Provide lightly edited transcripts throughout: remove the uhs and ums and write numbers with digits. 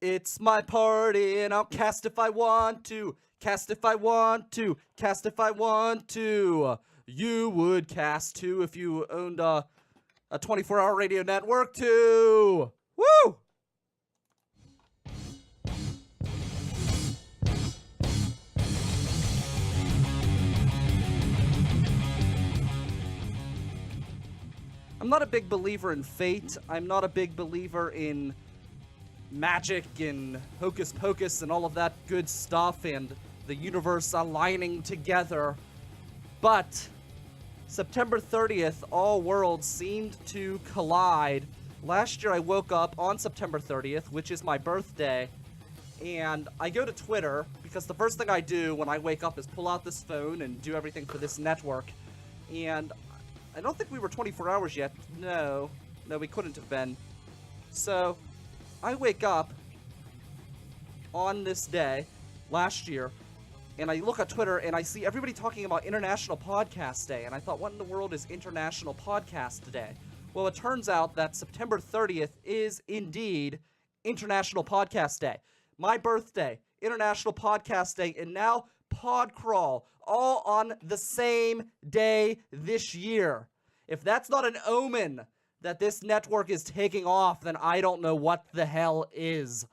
It's my party and I'll cast if I want to. Cast if I want to. Cast if I want to. You would cast too if you owned a 24-hour radio network too. Woo! I'm not a big believer in fate. I'm not a big believer in magic and hocus pocus and all of that good stuff and the universe aligning together. But September 30th, all worlds seemed to collide. Last year I woke up on September 30th, which is my birthday, and I go to Twitter because the first thing I do when I wake up is pull out this phone and do everything for this network. And I don't think we were 24 hours yet. No, we couldn't have been. So I wake up on this day last year, and I look at Twitter, and I see everybody talking about International Podcast Day, and I thought, what in the world is International Podcast Day? Well, it turns out that September 30th is indeed International Podcast Day. My birthday, International Podcast Day, and now Podcrawl, all on the same day this year. If that's not an omen that this network is taking off, then I don't know what the hell is.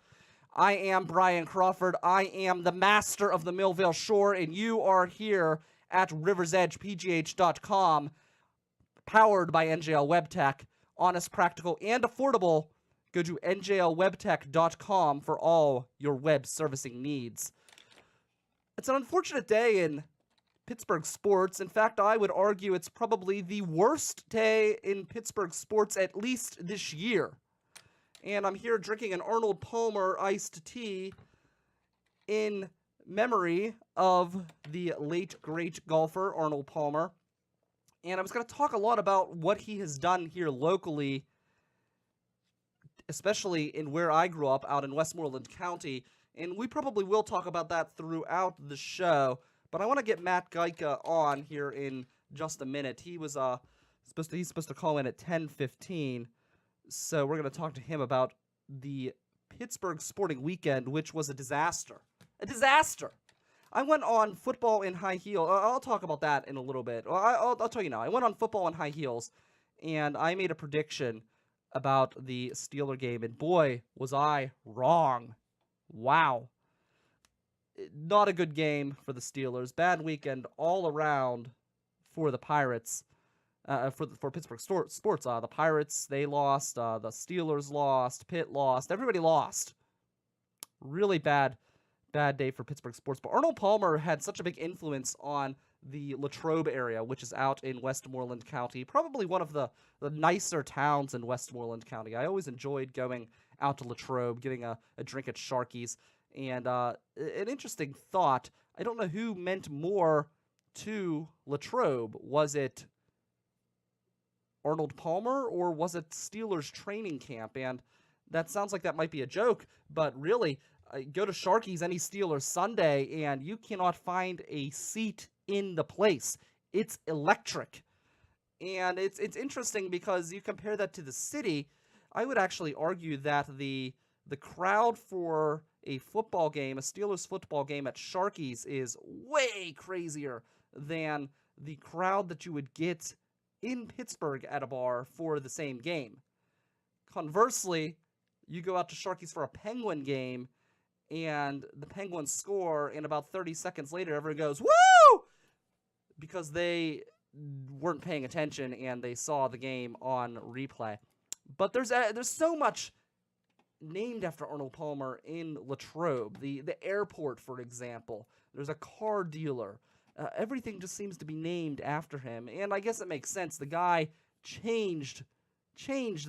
I am Brian Crawford. I am the master of the Millvale Shore, and you are here at riversedgepgh.com, powered by NJL WebTech. Honest, practical, and affordable. Go to njlwebtech.com for all your web servicing needs. It's an unfortunate day in Pittsburgh sports. In fact, I would argue it's probably the worst day in Pittsburgh sports, at least this year. And I'm here drinking an Arnold Palmer iced tea in memory of the late, great golfer, Arnold Palmer. And I was going to talk a lot about what he has done here locally, especially in where I grew up, out in Westmoreland County. And we probably will talk about that throughout the show. But I want to get Matt Gajtka on here in just a minute. He was he's supposed to call in at 10:15. So we're going to talk to him about the Pittsburgh sporting weekend, which was a disaster. A disaster! I went on football in high heels. I'll talk about that in a little bit. I'll tell you now. I went on football in high heels, and I made a prediction about the Steeler game, and boy, was I wrong. Wow. Not a good game for the Steelers. Bad weekend all around for the Pirates. For Pittsburgh sports. The Pirates, they lost. The Steelers lost. Pitt lost. Everybody lost. Really bad day for Pittsburgh sports. But Arnold Palmer had such a big influence on the Latrobe area, which is out in Westmoreland County. Probably one of the nicer towns in Westmoreland County. I always enjoyed going out to Latrobe, getting a drink at Sharky's. And an interesting thought, I don't know who meant more to Latrobe. Was it Arnold Palmer or was it Steelers training camp? And that sounds like that might be a joke, but really, go to Sharky's any Steelers Sunday and you cannot find a seat in the place. It's electric. And it's interesting because you compare that to the city. I would actually argue that the crowd for a football game, a Steelers football game at Sharky's, is way crazier than the crowd that you would get in Pittsburgh at a bar for the same game. Conversely, you go out to Sharky's for a Penguin game, and the Penguins score, and about 30 seconds later, everyone goes, "Woo!" because they weren't paying attention and they saw the game on replay. But there's so much named after Arnold Palmer in Latrobe. The airport, for example. There's a car dealer. Everything just seems to be named after him. And I guess it makes sense. The guy changed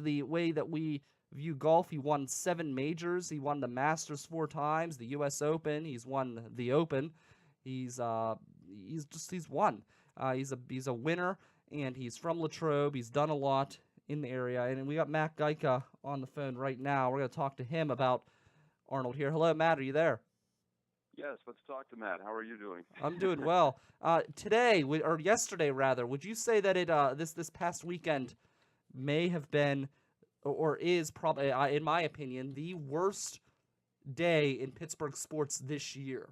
the way that we view golf. He won 7 majors. He won the Masters 4 times, the U.S. Open. He's won the Open. He's won. He's a winner, and he's from Latrobe. He's done a lot in the area, and we got Matt Gajtka on the phone right now. We're going to talk to him about Arnold here. Hello, Matt. Are you there? Yes, let's talk to Matt. How are you doing? I'm doing well. Today, or yesterday rather, would you say that it this past weekend may have been, or is probably, in my opinion, the worst day in Pittsburgh sports this year?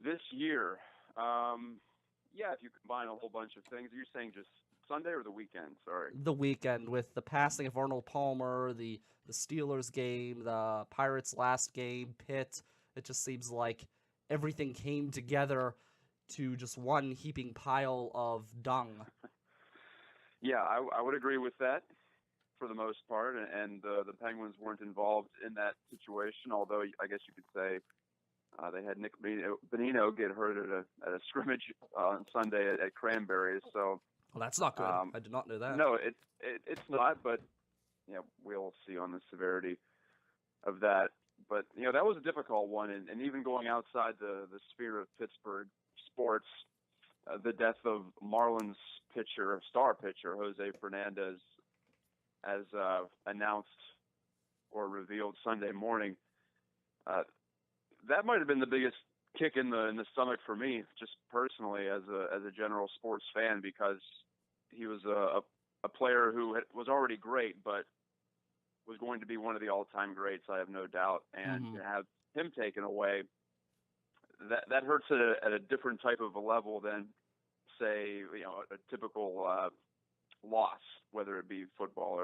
This year, yeah, if you combine a whole bunch of things, you're saying just Sunday or the weekend? Sorry. The weekend with the passing of Arnold Palmer, the Steelers game, the Pirates' last game, Pitt. It just seems like everything came together to just one heaping pile of dung. Yeah, I would agree with that for the most part, and the Penguins weren't involved in that situation, although I guess you could say they had Nick Bonino get hurt at a scrimmage on Sunday at Cranberries. So, Well, that's not good. I did not know that. No, it's not, but we'll see on the severity of that. But that was a difficult one, and even going outside the sphere of Pittsburgh sports, the death of Marlins star pitcher Jose Fernandez, as announced or revealed Sunday morning. That might have been the biggest kick in the stomach for me, just personally as a general sports fan, because he was a player who was already great, but was going to be one of the all-time greats, I have no doubt. And to have him taken away, that hurts at a different type of a level than, say, a typical loss, whether it be football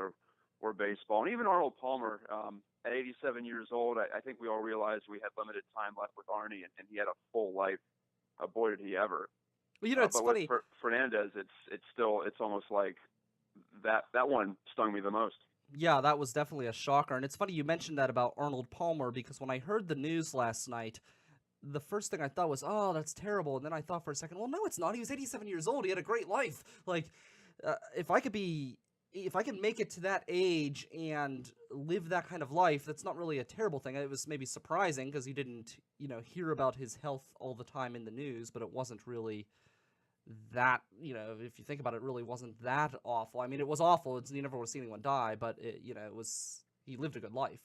or baseball. And even Arnold Palmer, at 87 years old, I think we all realized we had limited time left with Arnie, and he had a full life. Boy, did he ever. Well, it's but funny. With Fernandez, it's almost like that one stung me the most. Yeah, that was definitely a shocker. And it's funny you mentioned that about Arnold Palmer, because when I heard the news last night, the first thing I thought was, oh, that's terrible. And then I thought for a second, well, no, it's not. He was 87 years old. He had a great life. Like, if I can make it to that age and live that kind of life, that's not really a terrible thing. It was maybe surprising because you didn't, hear about his health all the time in the news, but it wasn't really that, if you think about it, really wasn't that awful. I mean, it was awful. You never want to see anyone die, but he lived a good life.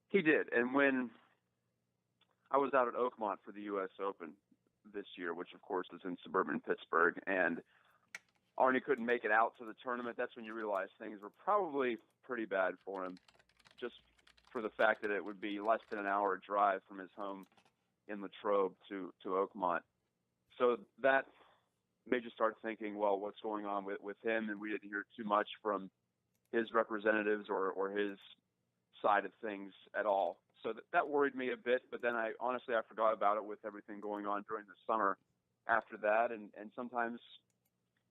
He did. And when I was out at Oakmont for the U.S. Open this year, which of course is in suburban Pittsburgh, and Arnie couldn't make it out to the tournament, that's when you realize things were probably pretty bad for him, just for the fact that it would be less than an hour drive from his home in Latrobe to Oakmont. So that made you start thinking, well, what's going on with him? And we didn't hear too much from his representatives or his side of things at all. So that worried me a bit, but then I forgot about it with everything going on during the summer after that. And sometimes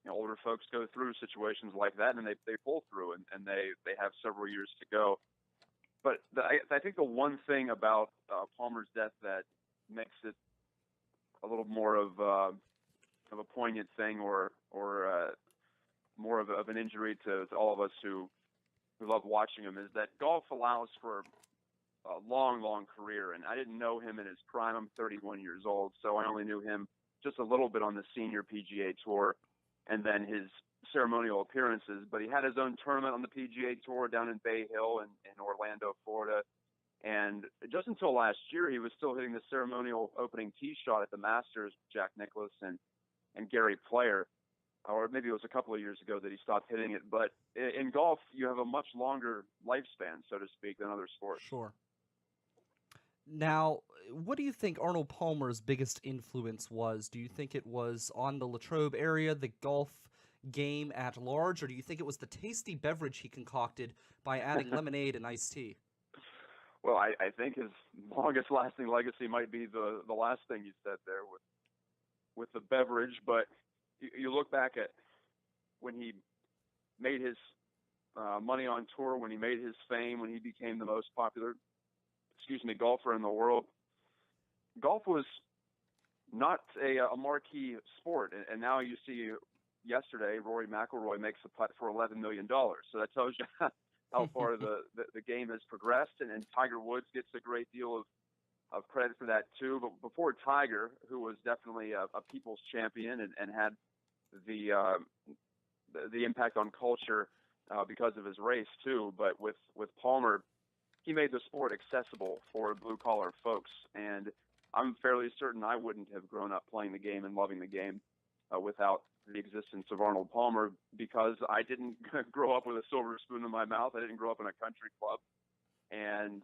older folks go through situations like that, and they pull through, and they have several years to go. But I think the one thing about Palmer's death that makes it a little more of a poignant thing, or more of an injury to all of us who love watching him, is that golf allows for a long, long career. And I didn't know him in his prime. I'm 31 years old, so I only knew him just a little bit on the senior PGA Tour and then his ceremonial appearances. But he had his own tournament on the PGA Tour down in Bay Hill in Orlando, Florida. And just until last year, he was still hitting the ceremonial opening tee shot at the Masters with Jack Nicklaus and Gary Player. Or maybe it was a couple of years ago that he stopped hitting it. But in golf, you have a much longer lifespan, so to speak, than other sports. Sure. Now, what do you think Arnold Palmer's biggest influence was? Do you think it was on the Latrobe area, the golf game at large, or do you think it was the tasty beverage he concocted by adding lemonade and iced tea? Well, I think his longest-lasting legacy might be the last thing you said there with the beverage. But you look back at when he made his money on tour, when he made his fame, when he became the most popular, golfer in the world. Golf was not a marquee sport, and now you see yesterday Rory McIlroy makes a putt for $11 million. So that tells you how far the game has progressed, and Tiger Woods gets a great deal of credit for that too. But before Tiger, who was definitely a people's champion and had the impact on culture because of his race too, but with Palmer, he made the sport accessible for blue-collar folks, and I'm fairly certain I wouldn't have grown up playing the game and loving the game without the existence of Arnold Palmer, because I didn't grow up with a silver spoon in my mouth. I didn't grow up in a country club. And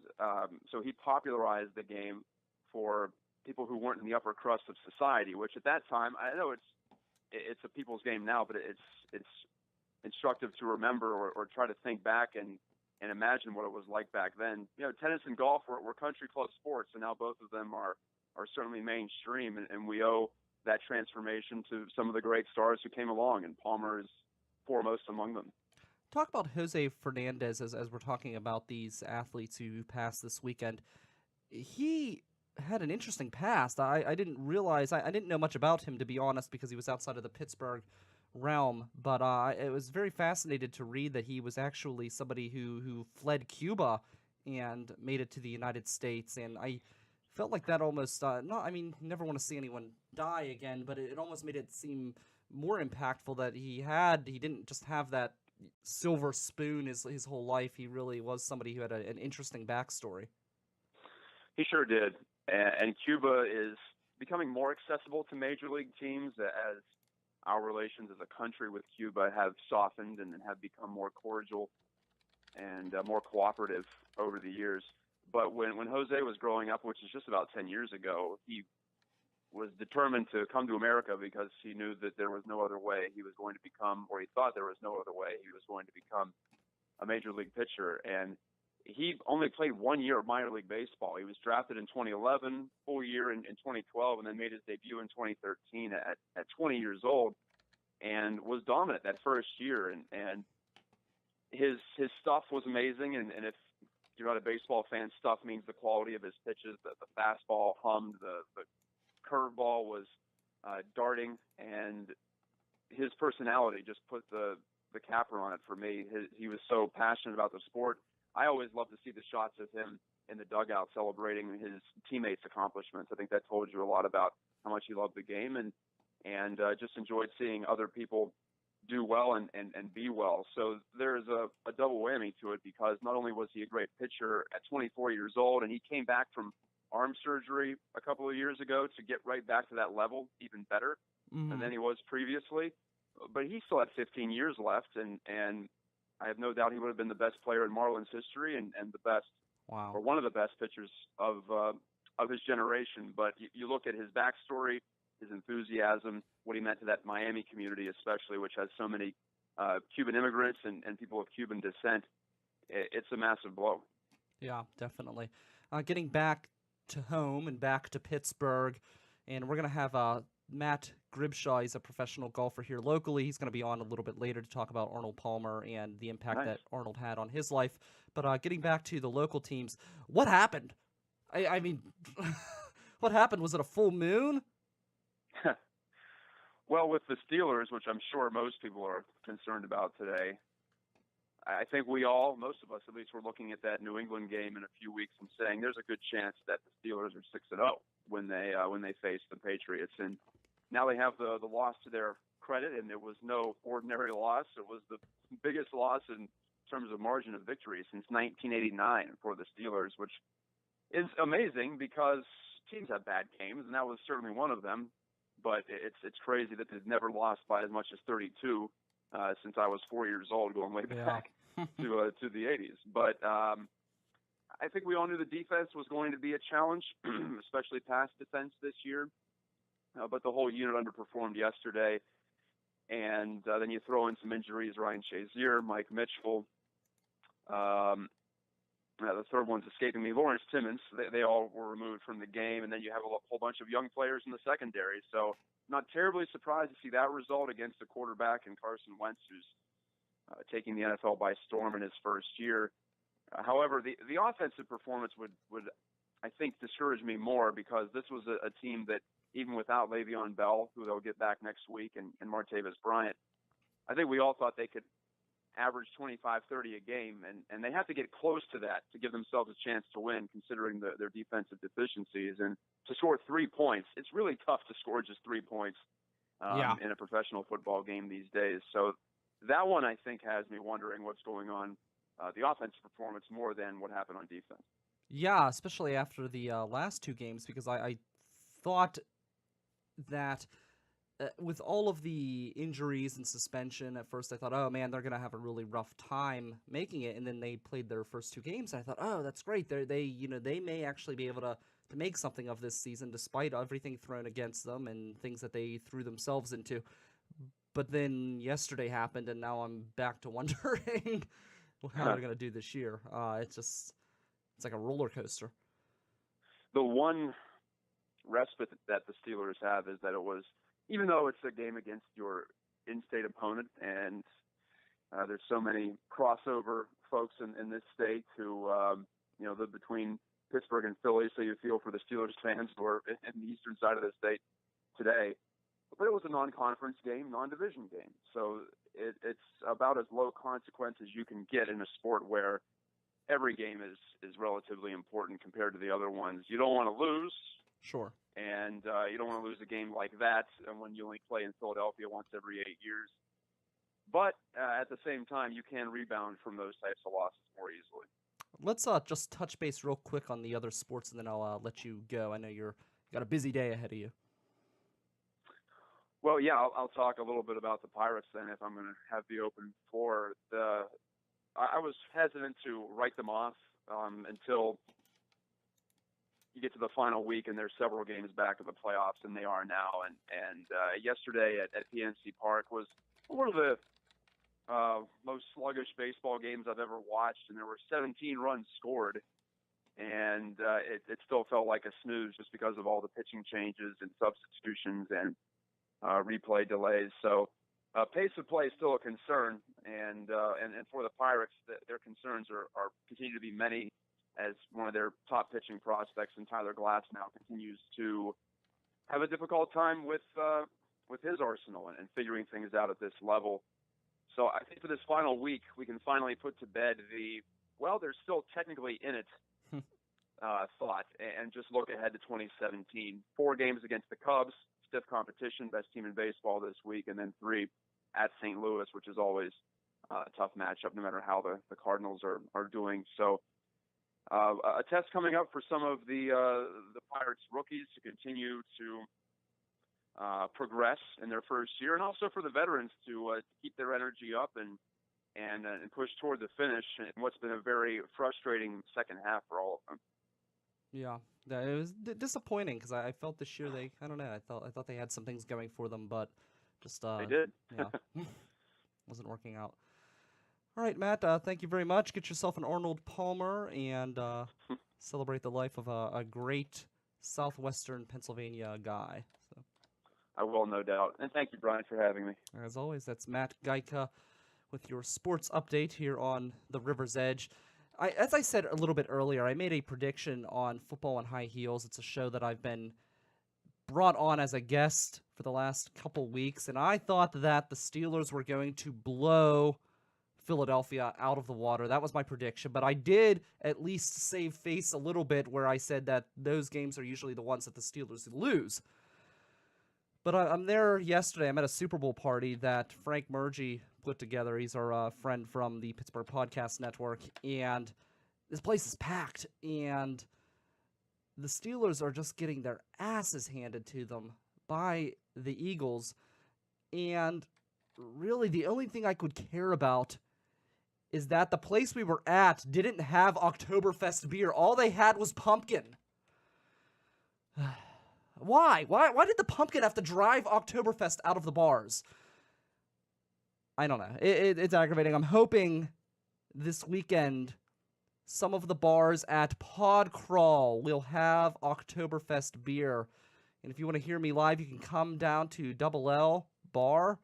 so he popularized the game for people who weren't in the upper crust of society, which at that time, I know it's a people's game now, but it's instructive to remember or try to think back and imagine what it was like back then. Tennis and golf were country club sports, and now both of them are certainly mainstream, and we owe that transformation to some of the great stars who came along, and Palmer is foremost among them. Talk about Jose Fernandez as we're talking about these athletes who passed this weekend. He had an interesting past. I didn't realize, I didn't know much about him, to be honest, because he was outside of the Pittsburgh realm, but I was very fascinated to read that he was actually somebody who fled Cuba and made it to the United States, and I felt like that almost, you never want to see anyone die again, but it almost made it seem more impactful that he didn't just have that silver spoon his whole life. He really was somebody who had an interesting backstory. He sure did. And Cuba is becoming more accessible to major league teams as our relations as a country with Cuba have softened and have become more cordial and more cooperative over the years. But when Jose was growing up, which is just about 10 years ago, he was determined to come to America because he knew that there was no other way he was going to become, or he thought there was no other way he was going to become a major league pitcher. And he only played 1 year of minor league baseball. He was drafted in 2011, full year in 2012, and then made his debut in 2013 at 20 years old, and was dominant that first year. And his stuff was amazing. And if you're not a baseball fan, stuff means the quality of his pitches. The fastball hummed, the curveball was darting, and his personality just put the capper on it for me. He was so passionate about the sport. I always love to see the shots of him in the dugout celebrating his teammates' accomplishments. I think that told you a lot about how much he loved the game, and just enjoyed seeing other people do well and be well. So there's a double whammy to it, because not only was he a great pitcher at 24 years old, and he came back from arm surgery a couple of years ago to get right back to that level, even better than he was previously, but he still had 15 years left, and I have no doubt he would have been the best player in Marlins history and the best, or one of the best pitchers of his generation. But you look at his backstory, his enthusiasm, what he meant to that Miami community especially, which has so many Cuban immigrants and people of Cuban descent. It's a massive blow. Yeah, definitely. Getting back to home and back to Pittsburgh, and we're going to have Matt Gribschaw. He's a professional golfer here locally. He's going to be on a little bit later to talk about Arnold Palmer and the impact that Arnold had on his life. But getting back to the local teams, what happened? I mean, what happened? Was it a full moon? Well, with the Steelers, which I'm sure most people are concerned about today, I think most of us at least, were looking at that New England game in a few weeks and saying there's a good chance that the Steelers are 6-0 when they face the Patriots. And now they have the loss to their credit, and it was no ordinary loss. It was the biggest loss in terms of margin of victory since 1989 for the Steelers, which is amazing because teams have bad games, and that was certainly one of them. But it's crazy that they've never lost by as much as 32 since I was 4 years old, going way back to the 80s. But I think we all knew the defense was going to be a challenge, especially pass defense this year. But the whole unit underperformed yesterday. And then you throw in some injuries: Ryan Shazier, Mike Mitchell. The third one's escaping me, Lawrence Timmons. They all were removed from the game, and then you have a whole bunch of young players in the secondary. So not terribly surprised to see that result against a quarterback in Carson Wentz, who's taking the NFL by storm in his first year. However, the offensive performance would I think discourage me more, because this was a team that, even without Le'Veon Bell, who they'll get back next week, and Martavis Bryant, I think we all thought they could average 25-30 a game, and they have to get close to that to give themselves a chance to win, considering their defensive deficiencies. And to score 3 points, it's really tough to score just 3 points in a professional football game these days. So that one, I think, has me wondering what's going on, the offensive performance, more than what happened on defense. Yeah, especially after the last two games, because I thought that with all of the injuries and suspension, at first I thought, oh man, they're gonna have a really rough time making it. And then they played their first 2 games, and I thought, oh, that's great. They may actually be able to make something of this season, despite everything thrown against them and things that they threw themselves into. But then yesterday happened, and now I'm back to wondering how they're gonna do this year. It's like a roller coaster. The one respite that the Steelers have is that it was, even though it's a game against your in-state opponent, and there's so many crossover folks in this state who, live between Pittsburgh and Philly, so you feel for the Steelers fans who are in the eastern side of the state today. But it was a non-conference game, non-division game. So it's about as low consequence as you can get in a sport where every game is relatively important compared to the other ones. You don't want to lose. Sure. And you don't want to lose a game like that when you only play in Philadelphia once every 8 years. But at the same time, you can rebound from those types of losses more easily. Let's just touch base real quick on the other sports, and then I'll let you go. I know you got a busy day ahead of you. Well, yeah, I'll talk a little bit about the Pirates then, if I'm going to have the open floor. I was hesitant to write them off until you get to the final week, and there's several games back of the playoffs, and they are now. And yesterday at PNC Park was one of the most sluggish baseball games I've ever watched, and there were 17 runs scored, and it still felt like a snooze just because of all the pitching changes and substitutions and replay delays. So pace of play is still a concern, and for the Pirates, their concerns are continue to be many, as one of their top pitching prospects, and Tyler Glass, now continues to have a difficult time with his arsenal and figuring things out at this level. So I think for this final week, we can finally put to bed they're still technically in it thought, and just look ahead to 2017. 4 games against the Cubs, stiff competition, best team in baseball this week, and then 3 at St. Louis, which is always a tough matchup no matter how the Cardinals are doing. So a test coming up for some of the Pirates rookies to continue to progress in their first year, and also for the veterans to keep their energy up and push toward the finish in what's been a very frustrating second half for all of them. Yeah, it was disappointing because I felt this year I thought they had some things going for them, but just they did. wasn't working out. All right, Matt, thank you very much. Get yourself an Arnold Palmer and celebrate the life of a great southwestern Pennsylvania guy. So I will, no doubt. And thank you, Brian, for having me. As always, that's Matt Gajtka with your sports update here on the River's Edge. As I said a little bit earlier, I made a prediction on Football on High Heels. It's a show that I've been brought on as a guest for the last couple weeks, and I thought that the Steelers were going to blow Philadelphia out of the water. That was my prediction, but I did at least save face a little bit where I said that those games are usually the ones that the Steelers lose. But I'm there yesterday. I'm at a Super Bowl party that Frank Murgy put together. He's our friend from the Pittsburgh Podcast Network, and this place is packed, and the Steelers are just getting their asses handed to them by the Eagles, and really the only thing I could care about is that the place we were at didn't have Oktoberfest beer. All they had was pumpkin. Why? Why did the pumpkin have to drive Oktoberfest out of the bars? I don't know. It's aggravating. I'm hoping this weekend some of the bars at Pod Crawl will have Oktoberfest beer. And if you want to hear me live, you can come down to Double L Bar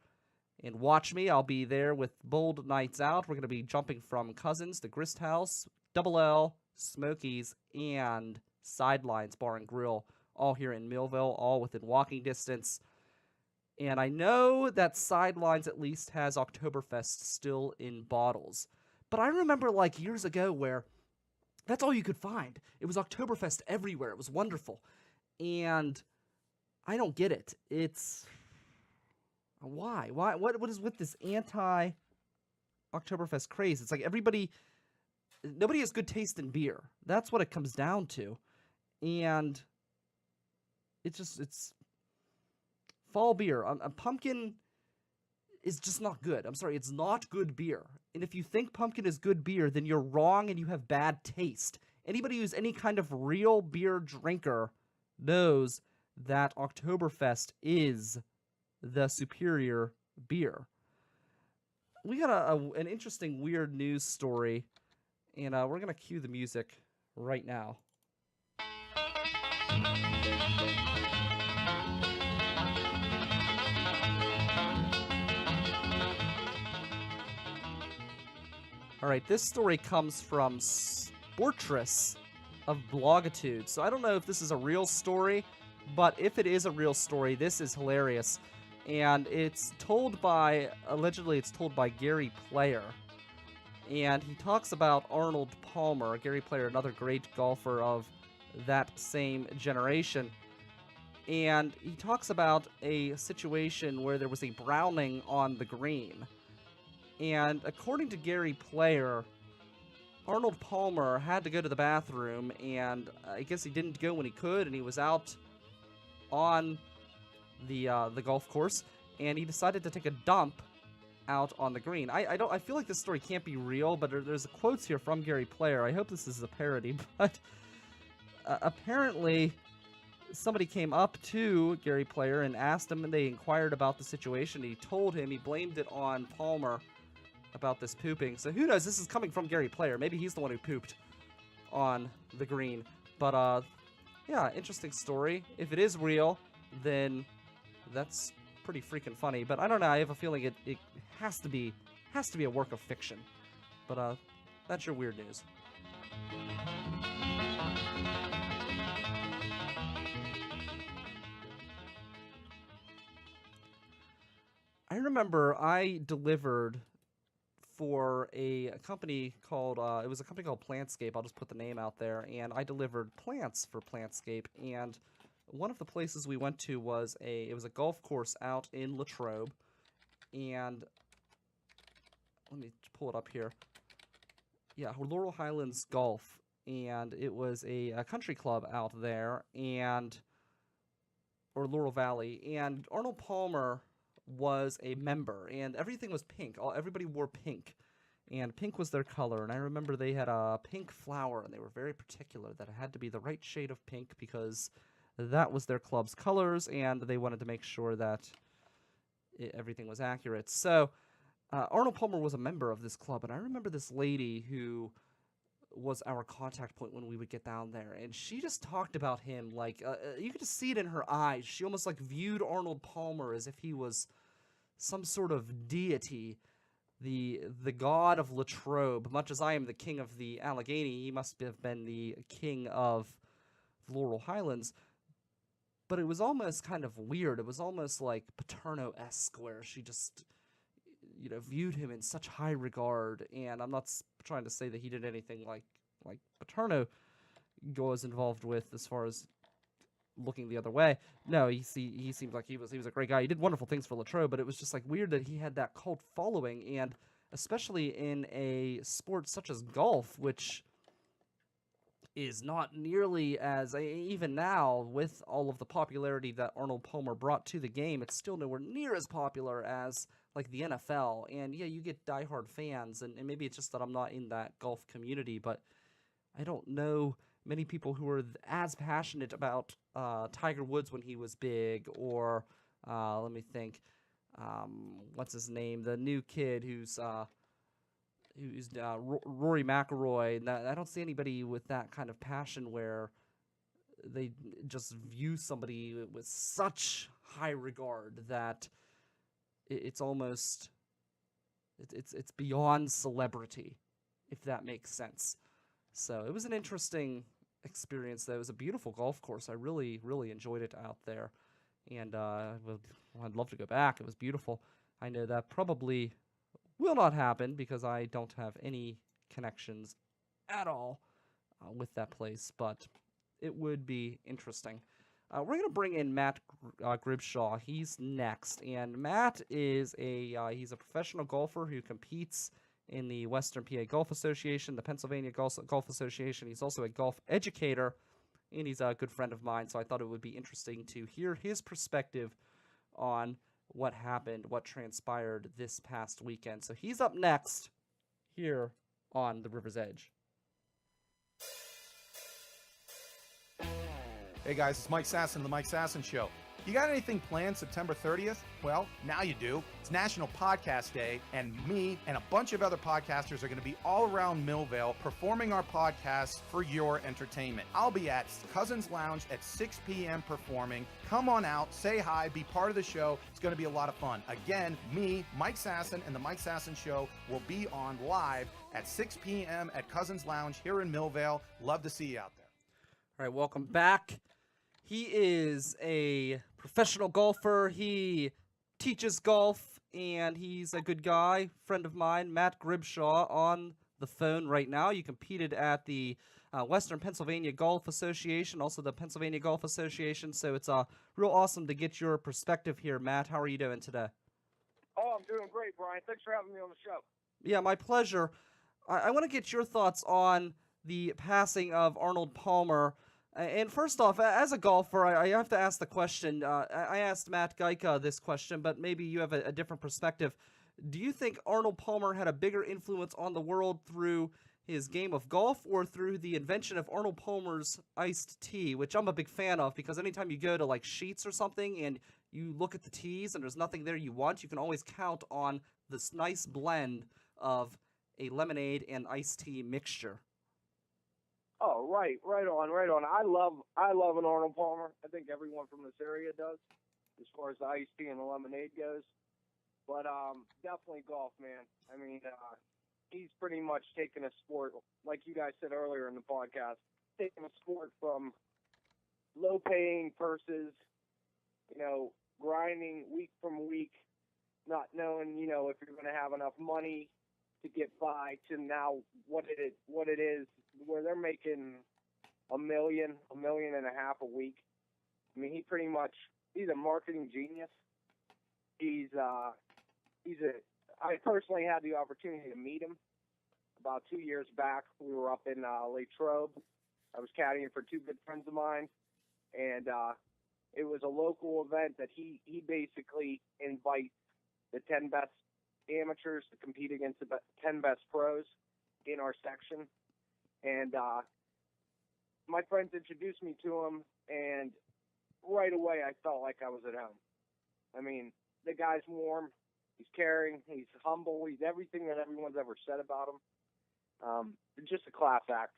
and watch me. I'll be there with Bold Nights Out. We're going to be jumping from Cousins to Grist House, Double L, Smokies, and Sidelines Bar and Grill, all here in Millville, all within walking distance. And I know that Sidelines at least has Oktoberfest still in bottles. But I remember like years ago where that's all you could find. It was Oktoberfest everywhere. It was wonderful. And I don't get it. It's... Why? What is with this anti-Oktoberfest craze? It's like nobody has good taste in beer. That's what it comes down to. And it's Fall beer. A pumpkin is just not good. I'm sorry, it's not good beer. And if you think pumpkin is good beer, then you're wrong and you have bad taste. Anybody who's any kind of real beer drinker knows that Oktoberfest is the superior beer. We got an interesting, weird news story, and we're going to cue the music right now. All right, this story comes from Sportress of Blogitude. So I don't know if this is a real story, but if it is a real story, this is hilarious. And it's told by, allegedly it's told by Gary Player. And he talks about Arnold Palmer, Gary Player, another great golfer of that same generation. And he talks about a situation where there was a browning on the green. And according to Gary Player, Arnold Palmer had to go to the bathroom, and I guess he didn't go when he could, and he was out on the golf course, and he decided to take a dump out on the green. I feel like this story can't be real, but there's quotes here from Gary Player. I hope this is a parody, but apparently somebody came up to Gary Player and asked him, and they inquired about the situation. He told him, he blamed it on Palmer about this pooping. So who knows? This is coming from Gary Player. Maybe he's the one who pooped on the green. But yeah, interesting story. If it is real, then that's pretty freaking funny. But I don't know. I have a feeling it has to be a work of fiction. But that's your weird news. I remember I delivered for a company called, it was a company called Plantscape. I'll just put the name out there. And I delivered plants for Plantscape. And one of the places we went to was it was a golf course out in Latrobe. And let me pull it up here. Yeah, Laurel Highlands Golf. And it was a country club out there, or Laurel Valley. And Arnold Palmer was a member, and everything was pink. Everybody wore pink, and pink was their color. And I remember they had a pink flower, and they were very particular that it had to be the right shade of pink because that was their club's colors, and they wanted to make sure that everything was accurate. So Arnold Palmer was a member of this club, and I remember this lady who was our contact point when we would get down there, and she just talked about him like you could just see it in her eyes. She almost like viewed Arnold Palmer as if he was some sort of deity, the god of Latrobe. Much as I am the king of the Allegheny, he must have been the king of Laurel Highlands. But it was almost kind of weird. It was almost like Paterno-esque, where she just, viewed him in such high regard. And I'm not trying to say that he did anything like Paterno was involved with as far as looking the other way. No, he seemed like he was a great guy. He did wonderful things for Latrobe, but it was just like weird that he had that cult following, and especially in a sport such as golf, which is not nearly as, even now with all of the popularity that Arnold Palmer brought to the game, it's still nowhere near as popular as like the NFL. And yeah, you get diehard fans, and maybe it's just that I'm not in that golf community, but I don't know many people who are as passionate about Tiger Woods when he was big, or let me think, what's his name, the new kid who's Rory McIlroy. I don't see anybody with that kind of passion where they just view somebody with such high regard that it's almost it's beyond celebrity, if that makes sense. So it was an interesting experience. Though it was a beautiful golf course. I really enjoyed it out there, and I'd love to go back. It was beautiful. I know that probably will not happen because I don't have any connections at all with that place, but it would be interesting. We're going to bring in Matt Gribshaw. He's next, and Matt is he's a professional golfer who competes in the Western PA Golf Association, the Pennsylvania Golf Association. He's also a golf educator, and he's a good friend of mine, so I thought it would be interesting to hear his perspective on what happened, what transpired this past weekend. So he's up next here on the River's Edge. Hey guys, it's Mike Sasson, The Mike Sasson Show. You got anything planned September 30th? Well, now you do. It's National Podcast Day, and me and a bunch of other podcasters are going to be all around Millvale performing our podcasts for your entertainment. I'll be at Cousins Lounge at 6 p.m. performing. Come on out, say hi, be part of the show. It's going to be a lot of fun. Again, me, Mike Sasson, and The Mike Sasson Show will be on live at 6 p.m. at Cousins Lounge here in Millvale. Love to see you out there. All right, welcome back. He is a professional golfer. He teaches golf, and he's a good guy. Friend of mine, Matt Gribshaw, on the phone right now. You competed at the Western Pennsylvania Golf Association, also the Pennsylvania Golf Association, so it's real awesome to get your perspective here, Matt. How are you doing today? Oh, I'm doing great, Brian. Thanks for having me on the show. Yeah, my pleasure. I want to get your thoughts on the passing of Arnold Palmer. And first off, as a golfer, I have to ask the question. I asked Matt Gajtka this question, but maybe you have a different perspective. Do you think Arnold Palmer had a bigger influence on the world through his game of golf or through the invention of Arnold Palmer's iced tea, which I'm a big fan of because anytime you go to like Sheetz or something and you look at the teas and there's nothing there you want, you can always count on this nice blend of a lemonade and iced tea mixture. Oh, right on. I love an Arnold Palmer. I think everyone from this area does, as far as the iced tea and the lemonade goes. But definitely golf, man. I mean, he's pretty much taken a sport, like you guys said earlier in the podcast, taking a sport from low-paying purses, grinding week from week, not knowing, if you're going to have enough money to get by, to now what it is, where they're making $1 million, $1.5 million a week. I mean, he's a marketing genius. I personally had the opportunity to meet him about 2 years back. We were up in Latrobe. I was caddying for two good friends of mine, and it was a local event that he basically invites the 10 best amateurs to compete against the 10 best pros in our section. And my friends introduced me to him, and right away I felt like I was at home. I mean, the guy's warm, he's caring, he's humble, he's everything that everyone's ever said about him. Just a class act.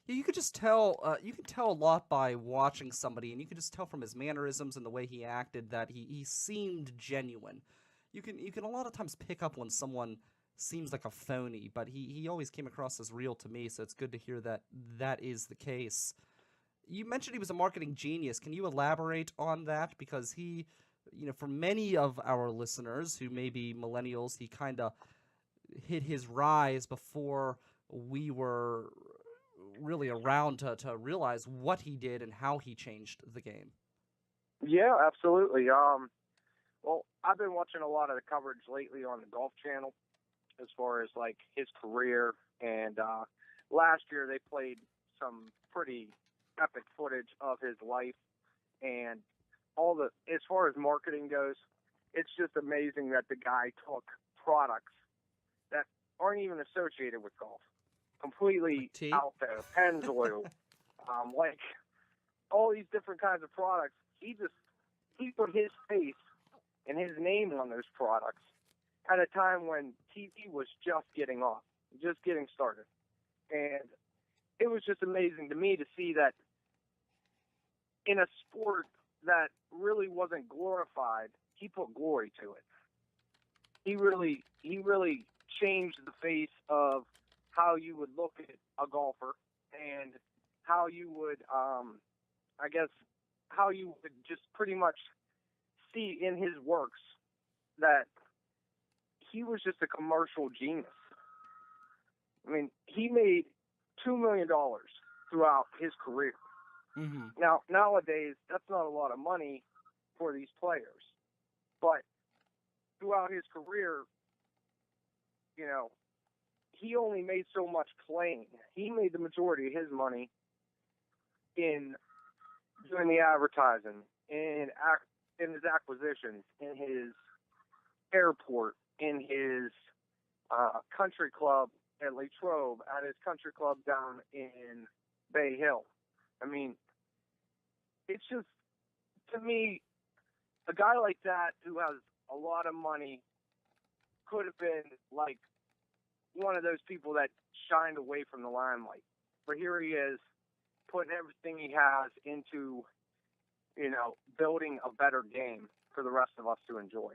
Yeah, you could just tell. You can tell a lot by watching somebody, and you could just tell from his mannerisms and the way he acted that he seemed genuine. You can a lot of times pick up when someone seems like a phony, but he always came across as real to me, so it's good to hear that is the case. You mentioned he was a marketing genius. Can you elaborate on that? Because he, for many of our listeners who may be millennials, he kind of hit his rise before we were really around to realize what he did and how he changed the game. Yeah, absolutely. Well, I've been watching a lot of the coverage lately on the Golf Channel as far as like his career, and last year they played some pretty epic footage of his life, and as far as marketing goes, it's just amazing that the guy took products that aren't even associated with golf, completely out there, Pennzoil, like all these different kinds of products. He put his face and his name on those products at a time when TV was just getting started. And it was just amazing to me to see that in a sport that really wasn't glorified, he put glory to it. He really changed the face of how you would look at a golfer and how you would, how you would just pretty much see in his works that he was just a commercial genius. I mean, he made $2 million throughout his career. Mm-hmm. Now, nowadays, that's not a lot of money for these players. But throughout his career, he only made so much playing. He made the majority of his money in doing the advertising, in acquisitions, in his airport, in his country club at Latrobe, at his country club down in Bay Hill. I mean, it's just, to me, a guy like that who has a lot of money could have been like one of those people that shined away from the limelight. But here he is, putting everything he has into, building a better game for the rest of us to enjoy.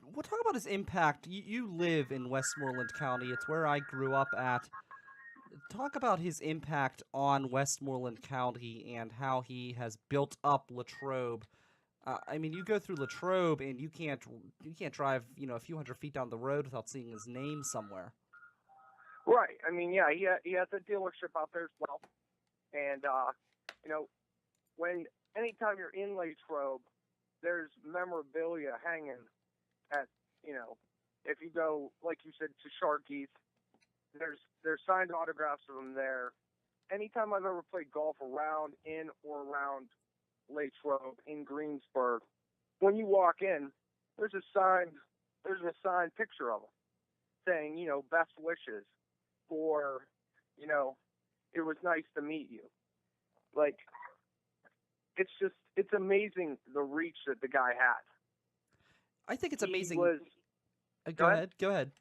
We'll talk about his impact. You live in Westmoreland County. It's where I grew up at. Talk about his impact on Westmoreland County and how he has built up Latrobe. I mean, you go through Latrobe and you can't drive, a few hundred feet down the road without seeing his name somewhere. Right. I mean, yeah, he has a dealership out there as well. And, anytime you're in Latrobe, there's memorabilia hanging at, if you go, like you said, to Sharky's, there's signed autographs of him there. Anytime I've ever played golf in or around Latrobe in Greensburg, when you walk in, there's a signed picture of him saying, best wishes, or, it was nice to meet you. Like, it's amazing the reach that the guy had. I think it's amazing. Go ahead.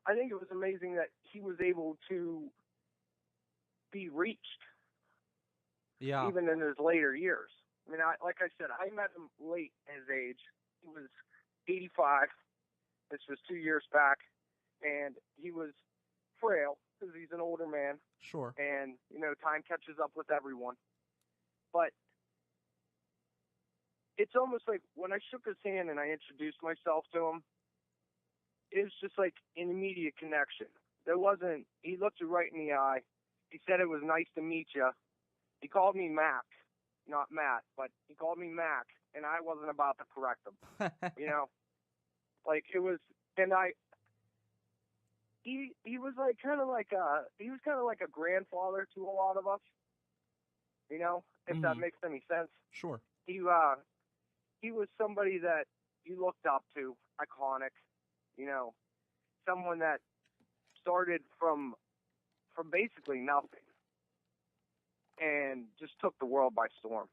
I think it was amazing that he was able to be reached. Yeah. Even in his later years. I mean, like I said, I met him late in his age. He was 85. This was 2 years back. And he was frail because he's an older man. Sure. And, time catches up with everyone. But it's almost like when I shook his hand and I introduced myself to him, it was just like an immediate connection. He looked you right in the eye. He said it was nice to meet you. He called me Mac, not Matt, but he called me Mac, and I wasn't about to correct him. Like it was, and he was kind of like a grandfather to a lot of us. If that makes any sense. Sure. He was somebody that you looked up to, iconic. Someone that started from basically nothing and just took the world by storm.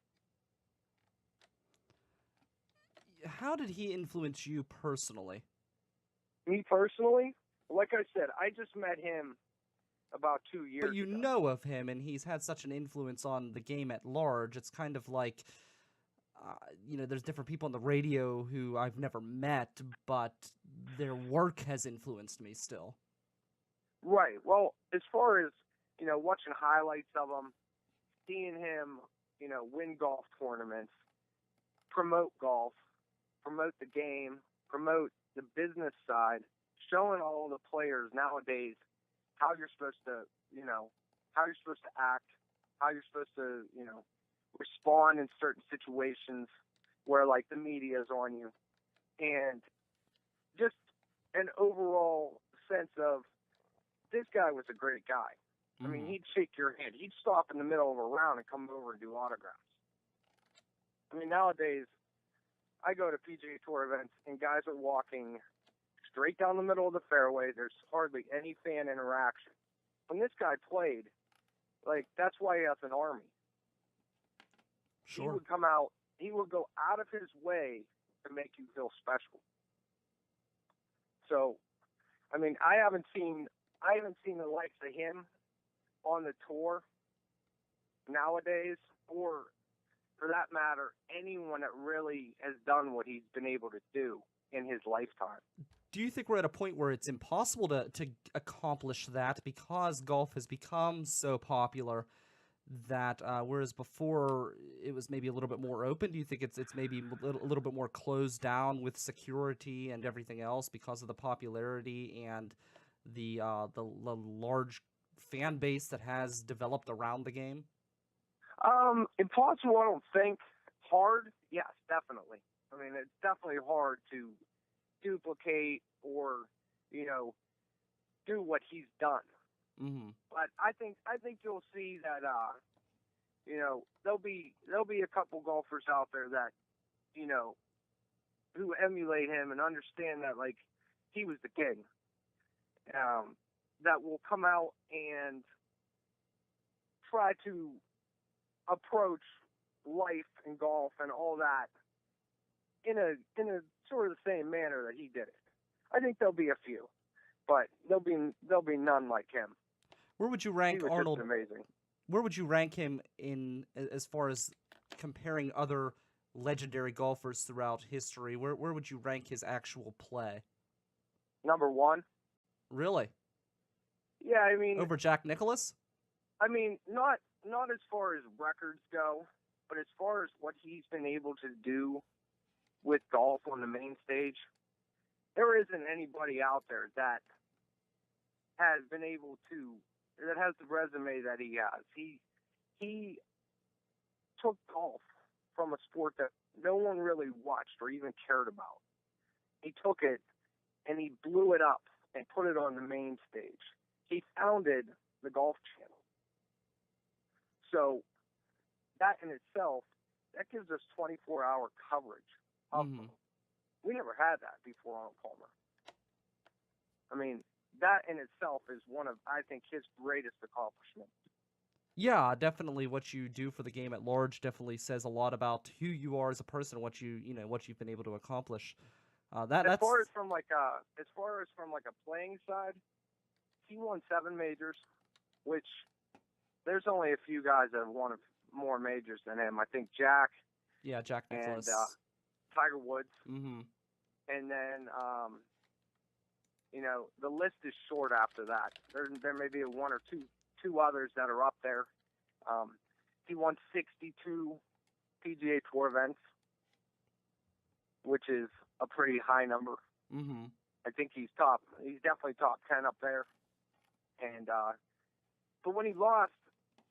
How did he influence you personally? Me personally? Like I said, I just met him about 2 years ago. But you know of him, and he's had such an influence on the game at large. It's kind of like, there's different people on the radio who I've never met, but their work has influenced me still. Right. Well, as far as, watching highlights of him, seeing him, win golf tournaments, promote golf, promote the game, promote the business side, showing all the players nowadays how you're supposed to, act, how you're supposed to, respond in certain situations where, like, the media is on you. And just an overall sense of this guy was a great guy. I mean, he'd shake your hand. He'd stop in the middle of a round and come over and do autographs. I mean, nowadays, I go to PGA Tour events, and guys are walking straight down the middle of the fairway. There's hardly any fan interaction. When this guy played, like, that's why he has an army. Sure. He would come out, he would go out of his way to make you feel special. So, I mean, I haven't seen the likes of him on the tour nowadays, or for that matter, anyone that really has done what he's been able to do in his lifetime. Do you think we're at a point where it's impossible to accomplish that because golf has become so popular that whereas before it was maybe a little bit more open? Do you think it's maybe a little bit more closed down with security and everything else because of the popularity and the large fan base that has developed around the game? Impossible, I don't think. Hard, yes, definitely. I mean, it's definitely hard to duplicate or, do what he's done. Mm-hmm. But I think you'll see that You know, there'll be a couple golfers out there that, you know, who emulate him and understand that, like, he was the king. That will come out and try to approach life and golf and all that in a sort of the same manner that he did it. I think there'll be a few, but there'll be none like him. Where would you rank He was Arnold? just amazing. Where would you rank him in as far as comparing other legendary golfers throughout history? Where would you rank his actual play? Number one. Really? Yeah, I mean, Over Jack Nicklaus? I mean, not as far as records go, but as far as what he's been able to do with golf on the main stage, there isn't anybody out there that has been able to, that has the resume that he has. He took golf from a sport that no one really watched or even cared about. He took it and he blew it up and put it on the main stage. He founded the Golf Channel. So that in itself, that gives us 24-hour coverage. We never had that before Arnold Palmer. I mean, that in itself is one of, I think, his greatest accomplishments. Yeah, definitely. What you do for the game at large definitely says a lot about who you are as a person, what you've been able to accomplish. As far as from like a playing side, he won 7 majors, which there's only a few guys that have won more majors than him. I think Jack. Yeah, Jack Nicklaus. And Tiger Woods. Mm-hmm. And then, you know, the list is short after that. There may be one or two others that are up there. He won 62 PGA Tour events, which is a pretty high number. Mm-hmm. I think he's definitely top 10 up there. And but when he lost,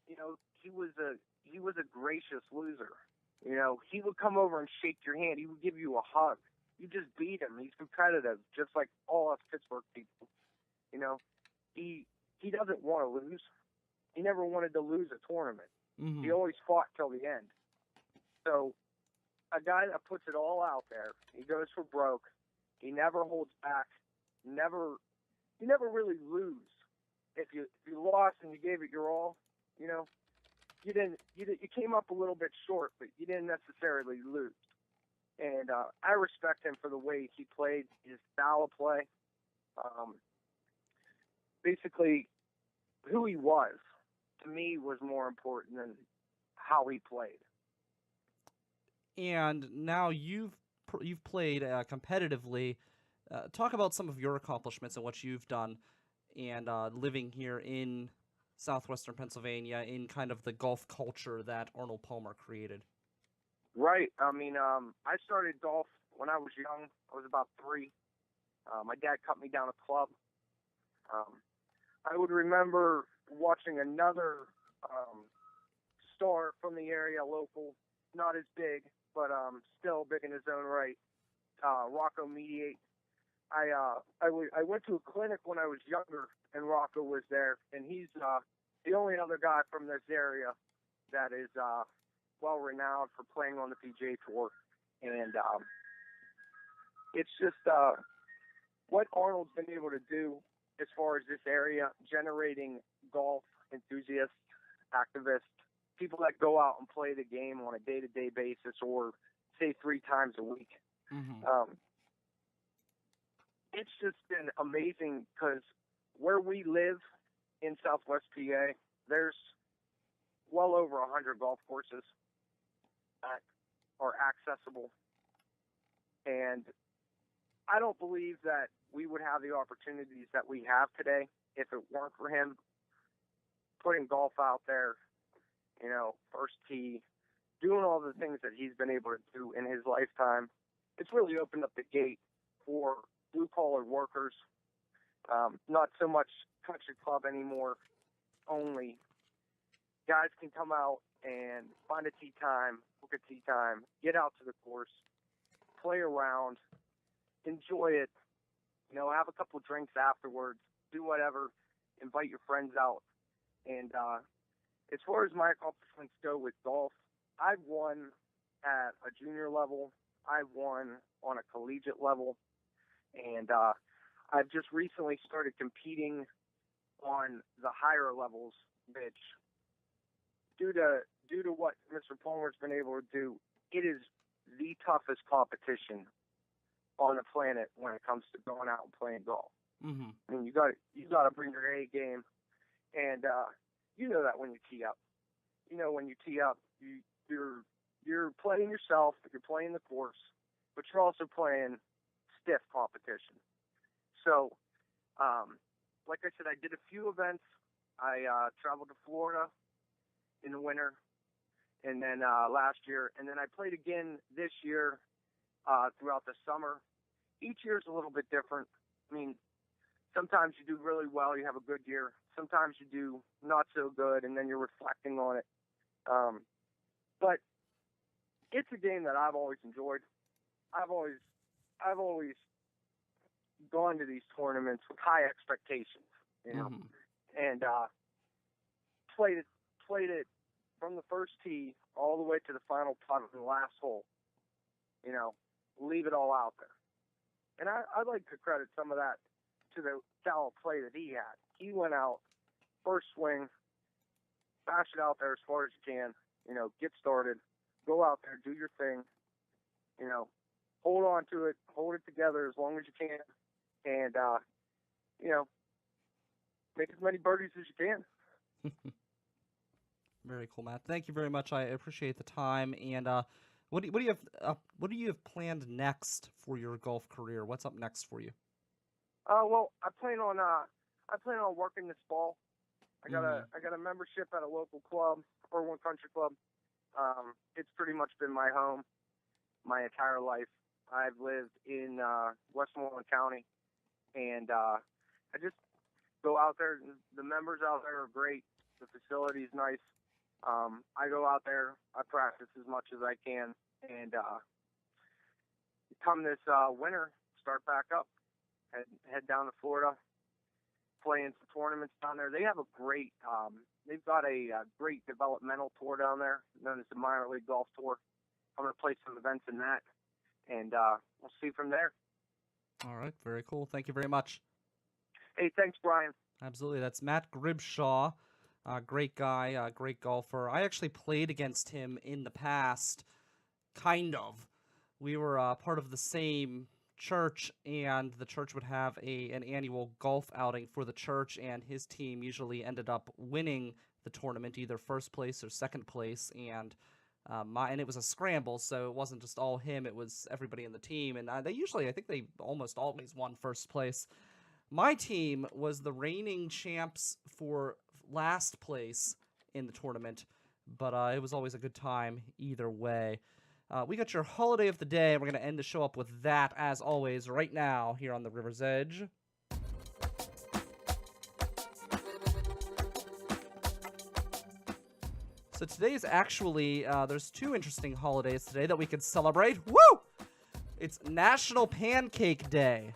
you know, he was a gracious loser. You know, he would come over and shake your hand. He would give you a hug. You just beat him. He's competitive, just like all us Pittsburgh people. You know, he doesn't want to lose. He never wanted to lose a tournament. Mm-hmm. He always fought till the end. So a guy that puts it all out there, he goes for broke. He never holds back. You never really lose. If you lost and you gave it your all, you know, you came up a little bit short, but you didn't necessarily lose. And I respect him for the way he played, his style of play. Basically, who he was, to me, was more important than how he played. And now you've played competitively. Talk about some of your accomplishments and what you've done, and living here in southwestern Pennsylvania in kind of the golf culture that Arnold Palmer created. Right. I mean, I started golf when I was young. I was about 3. My dad cut me down a club. I would remember watching another star from the area, local, not as big, but still big in his own right, Rocco Mediate. I went to a clinic when I was younger, and Rocco was there, and he's the only other guy from this area that is well renowned for playing on the PGA Tour. And it's just what Arnold's been able to do as far as this area, generating golf enthusiasts, activists, people that go out and play the game on a day-to-day basis, or say 3 times a week. Mm-hmm. It's just been amazing because where we live in Southwest PA, there's well over 100 golf courses that are accessible. And I don't believe that we would have the opportunities that we have today if it weren't for him putting golf out there, you know, first tee, doing all the things that he's been able to do in his lifetime. It's really opened up the gate for blue-collar workers, not so much country club anymore, only. Guys can come out and find a tee time, book a tee time, get out to the course, play around, enjoy it, you know, have a couple of drinks afterwards, do whatever, invite your friends out. And as far as my accomplishments go with golf, I've won at a junior level. I've won on a collegiate level. And I've just recently started competing on the higher levels, which due to what Mr. Palmer's been able to do, it is the toughest competition on the planet when it comes to going out and playing golf. Mm-hmm. I mean, you got to bring your A game, and you know that when you tee up. You know when you tee up, you're playing yourself, you're playing the course, but you're also playing stiff competition. So, like I said, I did a few events. I traveled to Florida in the winter, and then last year, and then I played again this year throughout the summer. Each year is a little bit different. I mean, sometimes you do really well, you have a good year. Sometimes you do not so good, and then you're reflecting on it. But it's a game that I've always enjoyed. I've always gone to these tournaments with high expectations, you know, and played it from the first tee all the way to the final putt of the last hole. You know, leave it all out there. And I'd like to credit some of that to the style of play that he had. He went out, first swing, bash it out there as far as you can, you know, get started, go out there, do your thing, you know, hold on to it, hold it together as long as you can, and, you know, make as many birdies as you can. Very cool, Matt. Thank you very much. I appreciate the time. And what do you have planned next for your golf career? What's up next for you? Well, I plan on working this fall. I got a membership at a local club, or one country club. It's pretty much been my home my entire life. I've lived in Westmoreland County, and I just go out there. The members out there are great. The facility's nice. I go out there. I practice as much as I can, and come this winter, start back up. Head down to Florida, play in some tournaments down there. They have a great, they've got a great developmental tour down there, known as the Minor League Golf Tour. I'm going to play some events in that, and we'll see from there. All right, very cool. Thank you very much. Hey, thanks, Brian. Absolutely. That's Matt Gribshaw. Great guy, great golfer. I actually played against him in the past, kind of. We were part of the same church, and the church would have an annual golf outing for the church, and his team usually ended up winning the tournament, either first place or second place, and it was a scramble, so it wasn't just all him, it was everybody in the team, and I think they almost always won first place. My team was the reigning champs for last place in the tournament, but it was always a good time either way. We got your holiday of the day, and we're going to end the show up with that, as always, right now, here on the River's Edge. So today is actually, there's two interesting holidays today that we can celebrate. Woo! It's National Pancake Day.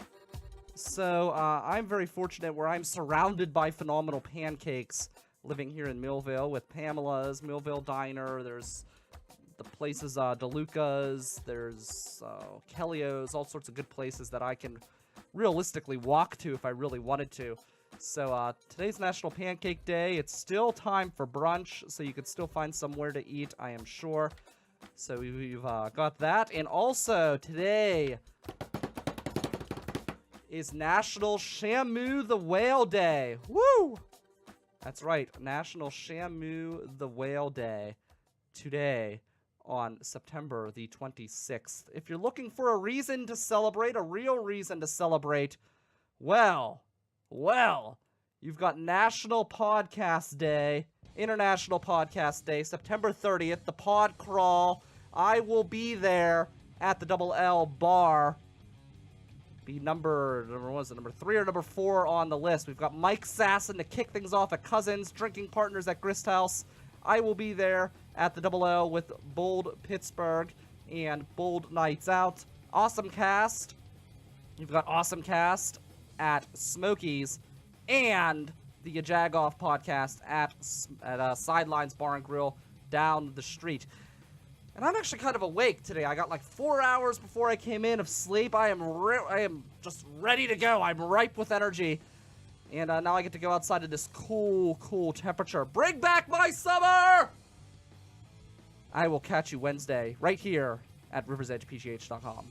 So I'm very fortunate where I'm surrounded by phenomenal pancakes living here in Millville with Pamela's, Millville Diner, there's the places, DeLuca's, there's Kellio's, all sorts of good places that I can realistically walk to if I really wanted to. So today's National Pancake Day. It's still time for brunch, so you could still find somewhere to eat, I am sure. So we've got that. And also today is National Shamu the Whale Day. Woo! That's right, National Shamu the Whale Day today on September the 26th. If you're looking for a reason to celebrate, a real reason to celebrate, well, you've got National Podcast Day, International Podcast Day, September 30th, the Pod Crawl. I will be there at the Double L Bar. Be number 3 or number 4 on the list. We've got Mike Sasson to kick things off at Cousins, drinking partners at Grist House. I will be there at the Double L with Bold Pittsburgh and Bold Nights Out. Awesome Cast. You've got Awesome Cast at Smokies. And the Jagoff podcast at Sidelines Bar and Grill down the street. And I'm actually kind of awake today. I got like 4 hours before I came in of sleep. I am just ready to go. I'm ripe with energy. And now I get to go outside in this cool, cool temperature. Bring back my summer! I will catch you Wednesday right here at riversedgepgh.com.